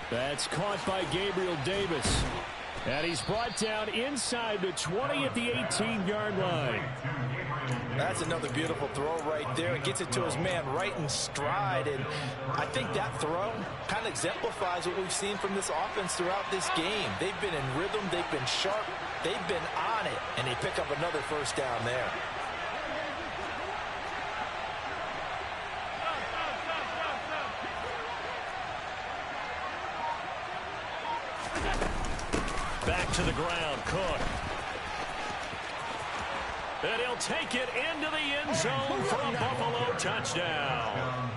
That's caught by Gabriel Davis. And he's brought down inside the 20 at the 18-yard line. That's another beautiful throw right there. It gets it to his man right in stride. And I think that throw kind of exemplifies what we've seen from this offense throughout this game. They've been in rhythm. They've been sharp. They've been on it. And they pick up another first down there. Back to the ground, Cook. And he'll take it into the end zone for a Buffalo touchdown.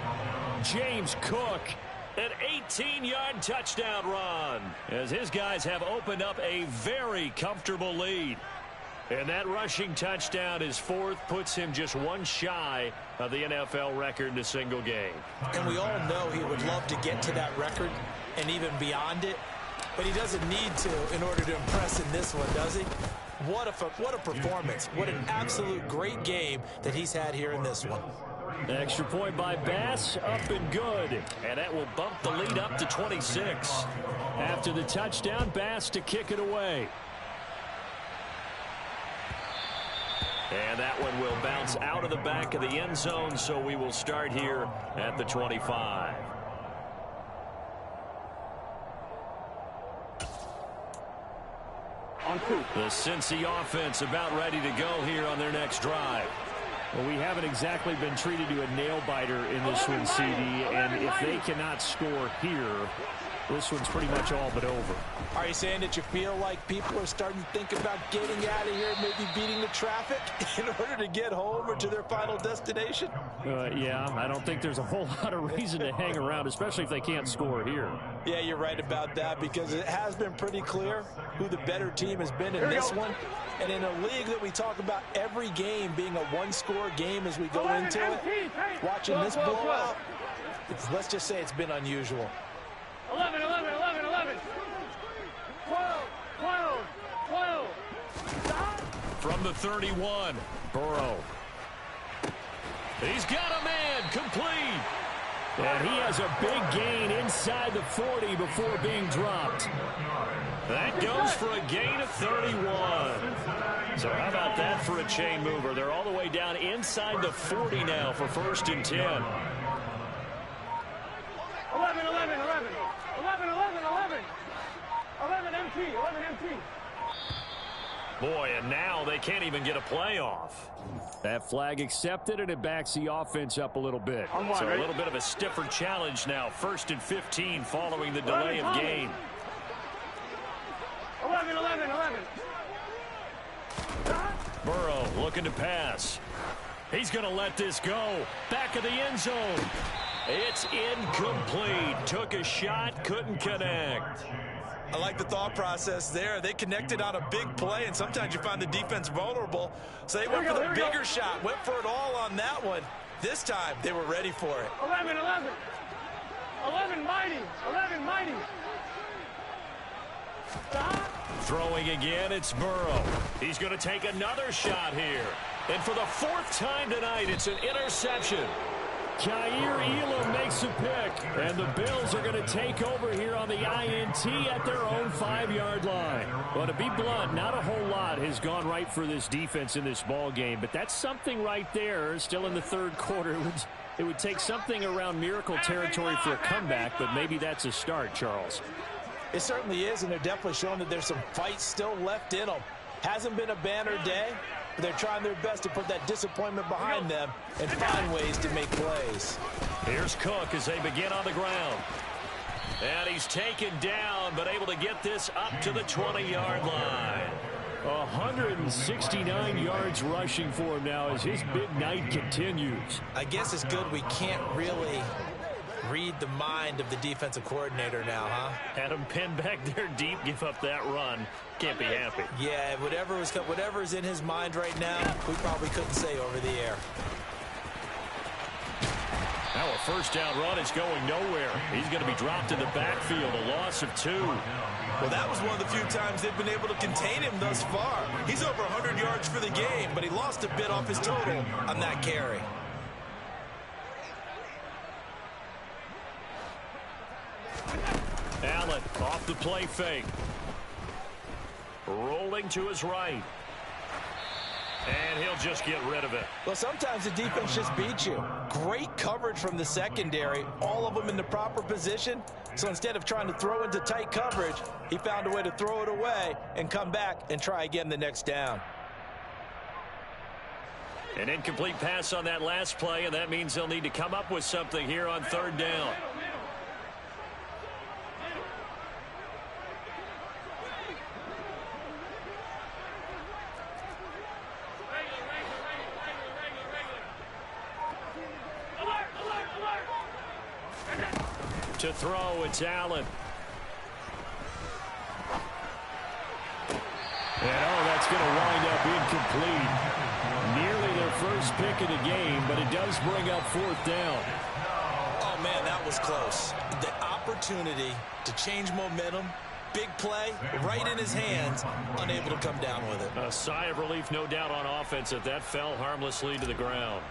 James Cook, an 18-yard touchdown run, as his guys have opened up a very comfortable lead. And that rushing touchdown, his fourth, puts him just one shy of the NFL record in a single game. And we all know he would love to get to that record and even beyond it. But he doesn't need to in order to impress in this one, does he? What a performance. What an absolute great game that he's had here in this one. Extra point by Bass, up and good. And that will bump the lead up to 26. After the touchdown, Bass to kick it away. And that one will bounce out of the back of the end zone, so we will start here at the 25. The Cincy offense about ready to go here on their next drive. Well, we haven't exactly been treated to a nail-biter in this one, CD, and if they cannot score here, this one's pretty much all but over. Are you saying that you feel like people are starting to think about getting out of here, maybe beating the traffic in order to get home or to their final destination? Yeah, I don't think there's a whole lot of reason to hang around, especially if they can't score here. Yeah, you're right about that because it has been pretty clear who the better team has been in this one. And in a league that we talk about every game being a one-score game as we go into it, watching this blowout, let's just say it's been unusual. 11, 11, 11, 11. 12, 12, 12. Stop. From the 31, Burrow. He's got a man, complete. And he has a big gain inside the 40 before being dropped. That goes for a gain of 31. So how about that for a chain mover? They're all the way down inside the 40 now for 1st and 10. 11, 11, 11. 11, 11, 11. 11 MT, 11 MT. Boy, and now they can't even get a play off. That flag accepted, and it backs the offense up a little bit. So a little bit of a stiffer challenge now. 1st and 15 following the delay of game. 11, 11, 11. Burrow looking to pass. He's going to let this go. Back of the end zone. It's incomplete. Took a shot, couldn't connect. I like the thought process there. They connected on a big play, and sometimes you find the defense vulnerable. So they went for the bigger shot, went for it all on that one. This time, they were ready for it. 11, 11. 11 mighty. 11 mighty. Throwing again, it's Burrow. He's going to take another shot here. And for the 4th time tonight, it's an interception. Jair Elam makes a pick, and the Bills are going to take over here on the INT at their own 5-yard line. Well, to be blunt, not a whole lot has gone right for this defense in this ball game, but that's something right there. Still in the 3rd quarter, it would take something around miracle territory for a comeback, but maybe that's a start, Charles. It certainly is, and they're definitely showing that there's some fight still left in them. Hasn't been a banner day, but they're trying their best to put that disappointment behind them and find ways to make plays. Here's Cook as they begin on the ground. And he's taken down, but able to get this up to the 20-yard line. 169 yards rushing for him now as his big night continues. I guess it's good we can't really read the mind of the defensive coordinator now, huh? Had him pinned back there deep, give up that run. Can't be happy. Yeah, whatever's in his mind right now, we probably couldn't say over the air. Now a 1st down run is going nowhere. He's going to be dropped in the backfield, a loss of 2. Well, that was one of the few times they've been able to contain him thus far. He's over 100 yards for the game, but he lost a bit off his total on that carry. Allen off the play fake. Rolling to his right. And he'll just get rid of it. Well, sometimes the defense just beats you. Great coverage from the secondary, all of them in the proper position. So instead of trying to throw into tight coverage, he found a way to throw it away and come back and try again the next down. An incomplete pass on that last play, and that means they'll need to come up with something here on 3rd down. To throw, it's Allen. And that's going to wind up incomplete. Nearly their first pick of the game, but it does bring up 4th down. Oh, man, that was close. The opportunity to change momentum, big play, right in his hands, unable to come down with it. A sigh of relief, no doubt, on offense that fell harmlessly to the ground.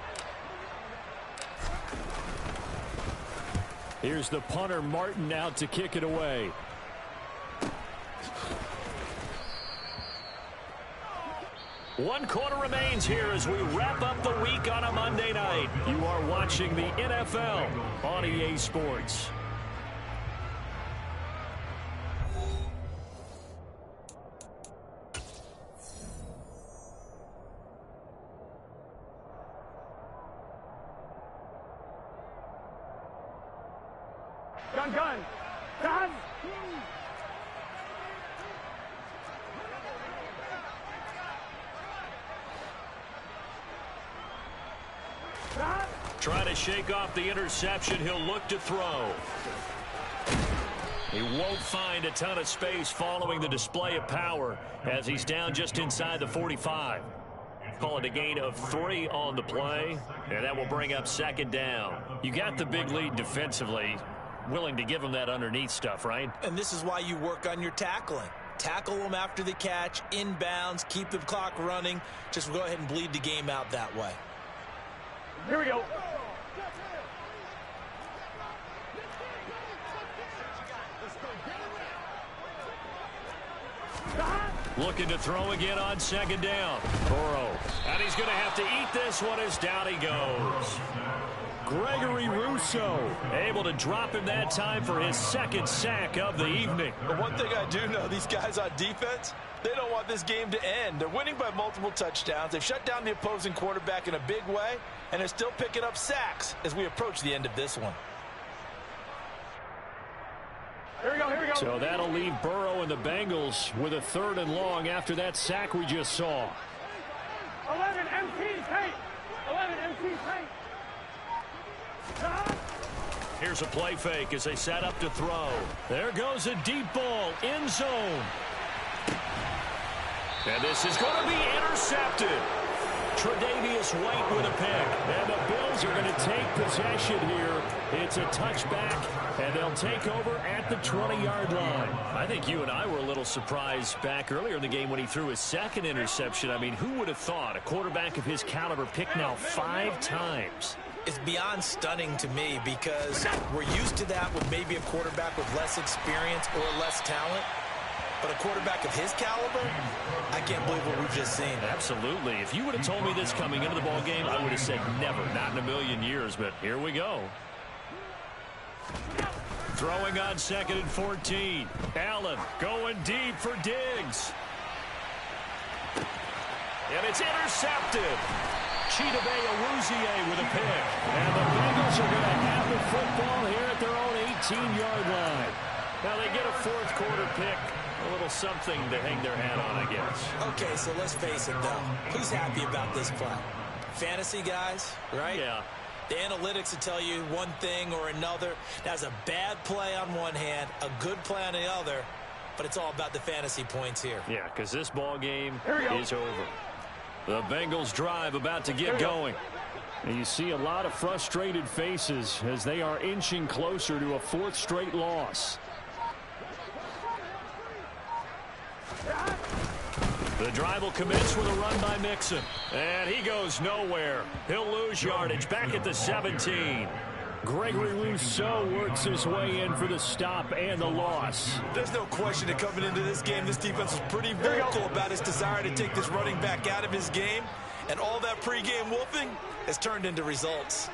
Here's the punter, Martin, out to kick it away. One quarter remains here as we wrap up the week on a Monday night. You are watching the NFL on EA Sports. Gun, gun. Gun. Trying to shake off the interception. He'll look to throw. He won't find a ton of space following the display of power as he's down just inside the 45. Call it a gain of 3 on the play, and that will bring up 2nd down. You got the big lead defensively. Willing to give him that underneath stuff, right? And this is why you work on your tackling. Tackle them after the catch, inbounds, keep the clock running. Just go ahead and bleed the game out that way. Here we go. Looking to throw again on 2nd down. Burrow. And he's going to have to eat this one as down he goes. Gregory Rousseau able to drop him that time for his second sack of the evening. But one thing I do know, these guys on defense, they don't want this game to end. They're winning by multiple touchdowns. They've shut down the opposing quarterback in a big way, and they're still picking up sacks as we approach the end of this one. Here we go, here we go. So that'll leave Burrow and the Bengals with a 3rd and long after that sack we just saw. 11 MT tape. 11 MT tape. Here's a play fake as they set up to throw. There goes a deep ball, end zone. And this is going to be intercepted. Tre'Davious White with a pick. And the Bills are going to take possession here. It's a touchback, and they'll take over at the 20-yard line. I think you and I were a little surprised back earlier in the game when he threw his second interception. I mean, who would have thought a quarterback of his caliber picked now 5 times? It's beyond stunning to me because we're used to that with maybe a quarterback with less experience or less talent. But a quarterback of his caliber, I can't believe what we've just seen. Absolutely. If you would have told me this coming into the ball game, I would have said never, not in a million years. But here we go. Throwing on 2nd and 14. Allen going deep for Diggs. And it's intercepted. Chidobe Awuzie with a pick. And the Bengals are going to have the football here at their own 18-yard line. Now they get a 4th quarter pick. A little something to hang their hat on, I guess. Okay, so let's face it, though. Who's happy about this play? Fantasy guys, right? Yeah. The analytics will tell you one thing or another. That's a bad play on one hand, a good play on the other, but it's all about the fantasy points here. Yeah, because this ball game is over. The Bengals drive about to get going. And you see a lot of frustrated faces as they are inching closer to a 4th straight loss. The drive will commence with a run by Mixon. And he goes nowhere. He'll lose yardage back at the 17. Gregory Rousseau works his way in for the stop and the loss. There's no question that coming into this game, this defense was pretty vocal about his desire to take this running back out of his game. And all that pregame wolfing has turned into results.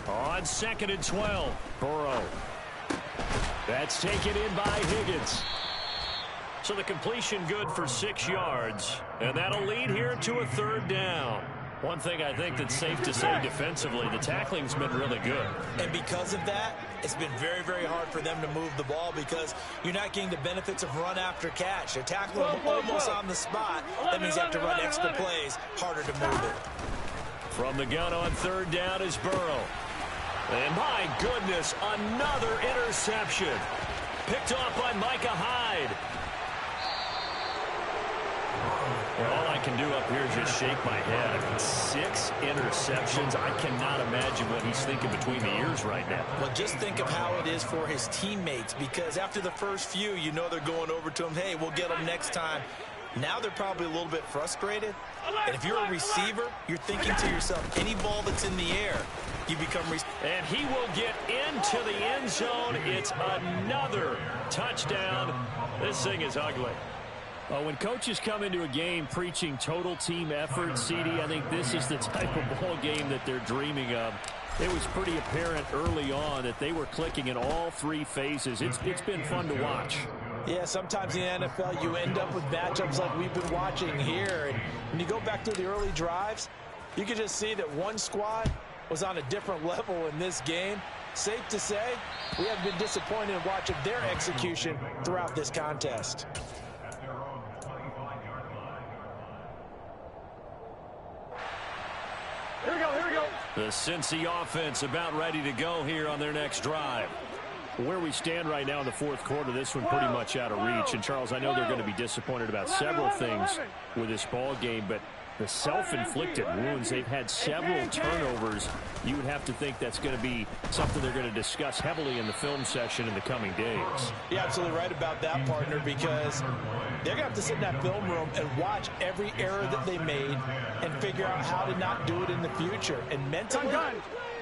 On 2nd and 12, Burrow. That's taken in by Higgins. So the completion good for 6 yards, and that'll lead here to a 3rd down. One thing I think that's safe to say defensively, the tackling's been really good. And because of that, it's been very, very hard for them to move the ball because you're not getting the benefits of run after catch. They're tackling them almost on the spot. That means you have to run extra plays, harder to move it. From the gun on 3rd down is Burrow. And my goodness, another interception. Picked off by Micah Hyde. And all I can do up here is just shake my head. I mean, 6 interceptions. I cannot imagine what he's thinking between the ears right now. Well, just think of how it is for his teammates, because after the first few, you know they're going over to him, hey, we'll get them next time. Now they're probably a little bit frustrated. And if you're a receiver, you're thinking to yourself, any ball that's in the air, you become... And he will get into the end zone. It's another touchdown. This thing is ugly. Well, when coaches come into a game preaching total team effort, CD, I think this is the type of ball game that they're dreaming of. It was pretty apparent early on that they were clicking in all 3 phases. It's been fun to watch. Yeah, sometimes in the NFL you end up with matchups like we've been watching here. And when you go back to the early drives, you can just see that one squad was on a different level in this game. Safe to say, we have been disappointed in watching their execution throughout this contest. Here we go, here we go. The Cincy offense about ready to go here on their next drive. Where we stand right now in the 4th quarter, this one pretty much out of reach. And, Charles, I know they're going to be disappointed about several things with this ball game, but the self-inflicted wounds, they've had several turnovers. You would have to think that's going to be something they're going to discuss heavily in the film session in the coming days. You're absolutely right about that, partner, because they're going to have to sit in that film room and watch every error that they made and figure out how to not do it in the future. And mentally,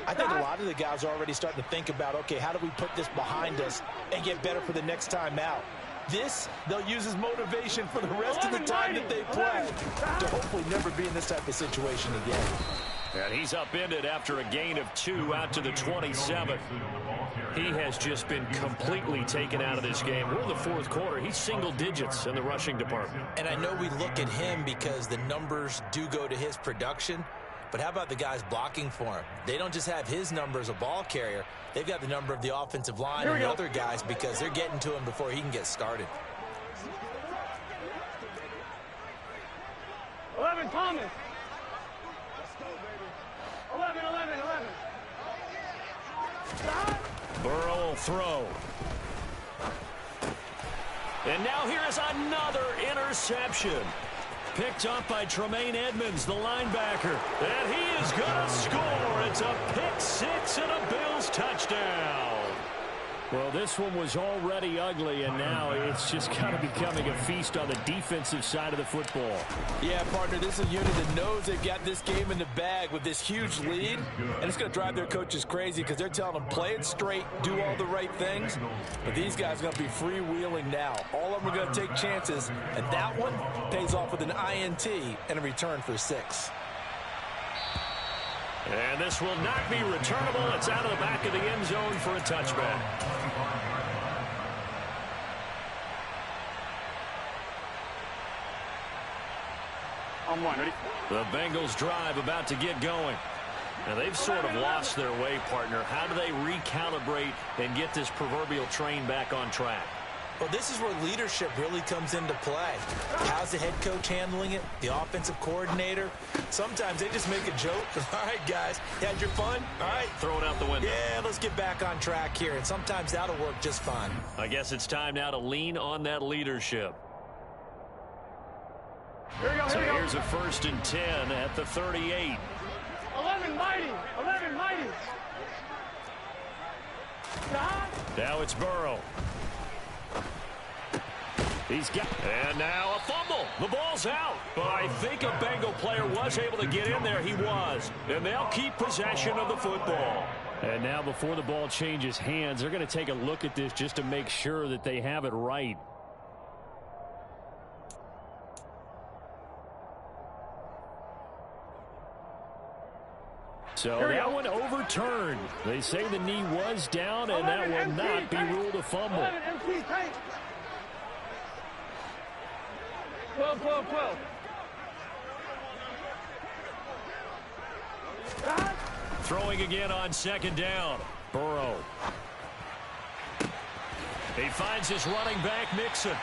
I think a lot of the guys are already starting to think about, okay, how do we put this behind us and get better for the next time out? This, they'll use as motivation for the rest of the time that they play to hopefully never be in this type of situation again. And he's upended after a gain of 2 out to the 27. He has just been completely taken out of this game. We're in the fourth quarter. He's single digits in the rushing department. And I know we look at him because the numbers do go to his production, but how about the guys blocking for him? They don't just have his number as a ball carrier. They've got the number of the offensive line and the other guys because they're getting to him before he can get started. 11, Thomas. 11. Burrow will throw. And now here is another interception. Picked up by Tremaine Edmonds, the linebacker. And he is going to score. It's a pick six and a Bills touchdown. Well, this one was already ugly, and now it's just kind of becoming a feast on the defensive side of the football. Yeah, partner, this is a unit that knows they've got this game in the bag with this huge lead, and it's going to drive their coaches crazy because they're telling them play it straight, do all the right things, but these guys are going to be freewheeling now. All of them are going to take chances, and that one pays off with an INT and a return for 6. And this will not be returnable. It's out of the back of the end zone for a touchback. On one, ready? The Bengals drive about to get going. Now, they've sort of lost their way, partner. How do they recalibrate and get this proverbial train back on track? Well, this is where leadership really comes into play. How's the head coach handling it? The offensive coordinator? Sometimes they just make a joke. All right, guys, you had your fun? All right. Throw it out the window. Yeah, let's get back on track here. And sometimes that'll work just fine. I guess it's time now to lean on that leadership. So here's a 1st and 10 at the 38. 11 mighty. Now it's Burrow. He's got, and now a fumble. The ball's out. But I think a Bengal player was able to get in there. He was. And they'll keep possession of the football. And now before the ball changes hands, they're going to take a look at this just to make sure that they have it right. So that one overturned. They say the knee was down, and that will not be ruled a fumble. 12. Throwing again on 2nd down. Burrow. He finds his running back, Mixon.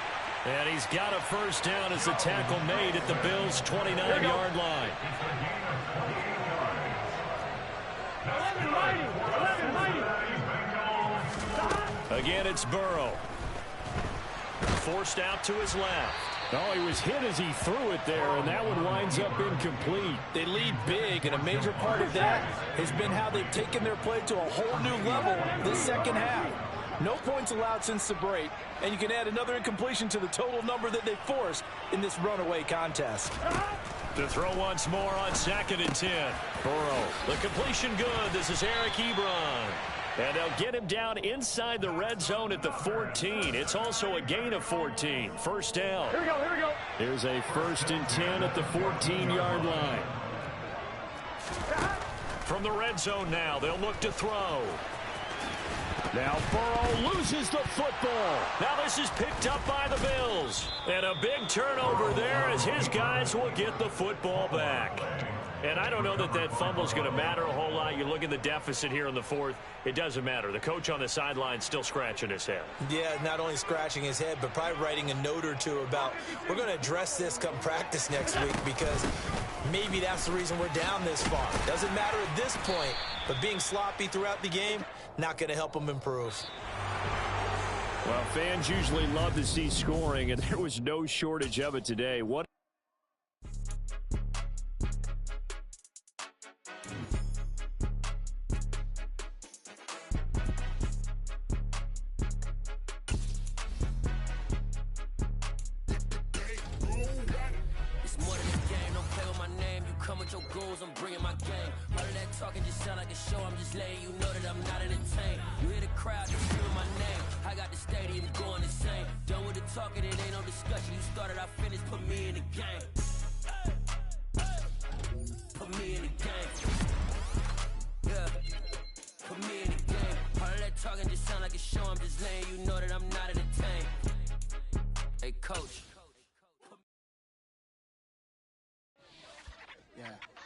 And he's got a 1st down as the tackle made at the Bills' 29-yard line. 11 mighty. Again, it's Burrow. Forced out to his left. Oh, he was hit as he threw it there, and that one winds up incomplete. They lead big, and a major part of that has been how they've taken their play to a whole new level this second half. No points allowed since the break, and you can add another incompletion to the total number that they forced in this runaway contest. To throw once more on 2nd and 10. Burrow. The completion good. This is Eric Ebron. And they'll get him down inside the red zone at the 14. It's also a gain of 14. 1st down. Here we go. Here's a 1st and 10 at the 14-yard line. From the red zone now, they'll look to throw. Now Burrow loses the football. Now this is picked up by the Bills. And a big turnover there as his guys will get the football back. And I don't know that that fumble is going to matter a whole lot. You look at the deficit here in the 4th. It doesn't matter. The coach on the sideline still scratching his head. Yeah, not only scratching his head, but probably writing a note or two about we're going to address this come practice next week because maybe that's the reason we're down this far. Doesn't matter at this point, but being sloppy throughout the game, not going to help them improve. Well, fans usually love to see scoring, and there was no shortage of it today. What? I'm with your goons, I'm bringing my gang. All of that talking just sound like a show, I'm just letting you know that I'm not entertained. You hear the crowd, just screaming my name. I got the stadium going insane. Done with the talking, it ain't no discussion. You started, I finished, put me in the game. Put me in the game. Yeah. Put me in the game. All of that talking just sound like a show, I'm just letting you know that I'm not entertained. Hey, coach. Yeah.